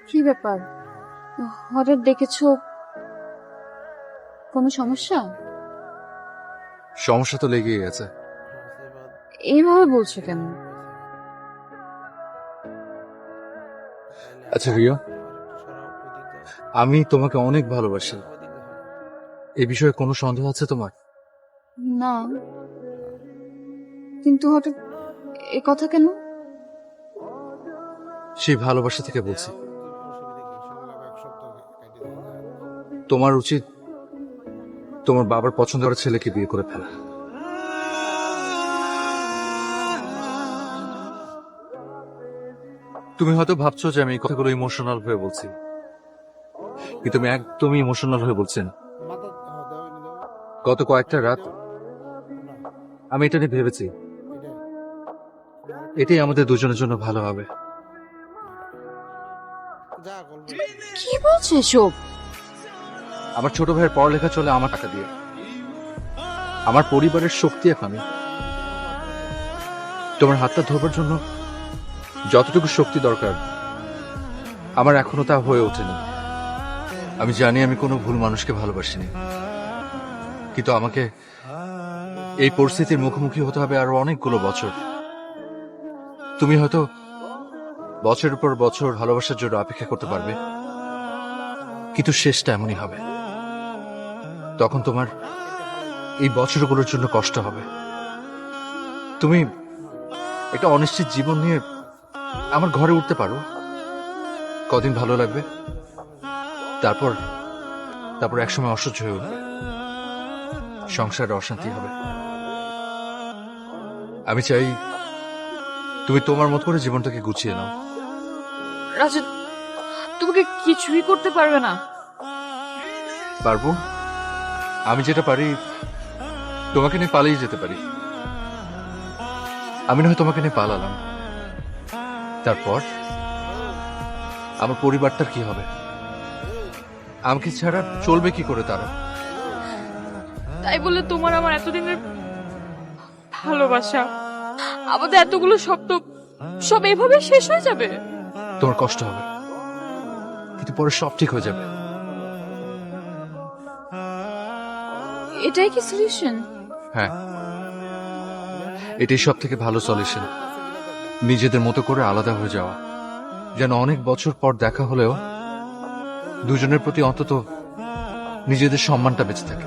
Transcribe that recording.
কি ব্যাপার, হঠাৎ ডেকেছো? কোনো সমস্যা? সমস্যা তো লেগেই আছে। এইভাবে বলছো কেন? আচ্ছা রিয়া, আমি তোমাকে অনেক ভালোবাসি, এ বিষয়ে কোনো সন্দেহ আছে তোমার? না, কিন্তু হঠাৎ এ কথা কেন? সেই ভালোবাসা থেকে বলছি। তোমার উচিত তোমার বাবার পছন্দ করা ছেলেকে বিয়ে করে ফেলা। তুমি হয়তো ভাবছো যে আমি এই কথাগুলো ইমোশনাল হয়ে বলছি, কিন্তু আমি একদমই ইমোশনাল হয়ে বলছি না। গত কয়েকটা রাত আমি এটা নিয়ে ভেবেছি, এটাই আমাদের দুজনের জন্য ভালো হবে। কি বলছো এসব? আমার ছোট ভাইয়ের পড়ালেখা চলে আমার টাকা দিয়ে, আমার পরিবারের শক্তি এখন আমি। তোমার হাতটা ধরবার জন্য যতটুকু শক্তি দরকার আমার এখনো তা হয়ে ওঠেনি। আমি জানি আমি কোনো ভুল মানুষকে ভালোবাসিনি, কিন্তু আমাকে এই পরিস্থিতির মুখোমুখি হতে হবে আরো অনেকগুলো বছর। তুমি হয়তো বছরের পর বছর ভালোবাসার জন্য অপেক্ষা করতে পারবে, কিন্তু শেষটা এমনই হবে। তখন তোমার এই বছরগুলোর জন্য কষ্ট হবে। তুমি একটা অনিশ্চিত জীবন নিয়ে আমার ঘরে উঠতে পারো, কদিন ভালো লাগবে, তারপর তারপর একসময় অসহ্য হয়ে উঠবে, সংসারে অশান্তি হবে। আমি চাই তুমি তোমার মতো করে জীবনটাকে গুছিয়ে নাও। রাজু, তোমাকে কিছুই করতে পারবে না। পারবো, আমি যেটা পারি তোমাকে নিয়ে পালিয়ে যেতে পারি। আমি নয় তোমাকে নিয়ে পালালাম, তারপর আমার পরিবারটার কি হবে? আমাকে ছাড়া চলবে কি করে তারা? তাই বলে তোমার আমার এতদিনের ভালোবাসা, আমাদের এতগুলো শব্দ সব এভাবে শেষ হয়ে যাবে? তোমার কষ্ট হবে, কিন্তু পরে সব ঠিক হয়ে যাবে। এটাই কি সলিউশন? হ্যাঁ, এটাই সব থেকে ভালো সলিউশন। নিজেদের মতো করে আলাদা হয়ে যাওয়া, যেন অনেক বছর পর দেখা হলেও দুজনের প্রতি অন্তত নিজেদের সম্মানটা বেঁচে থাকে।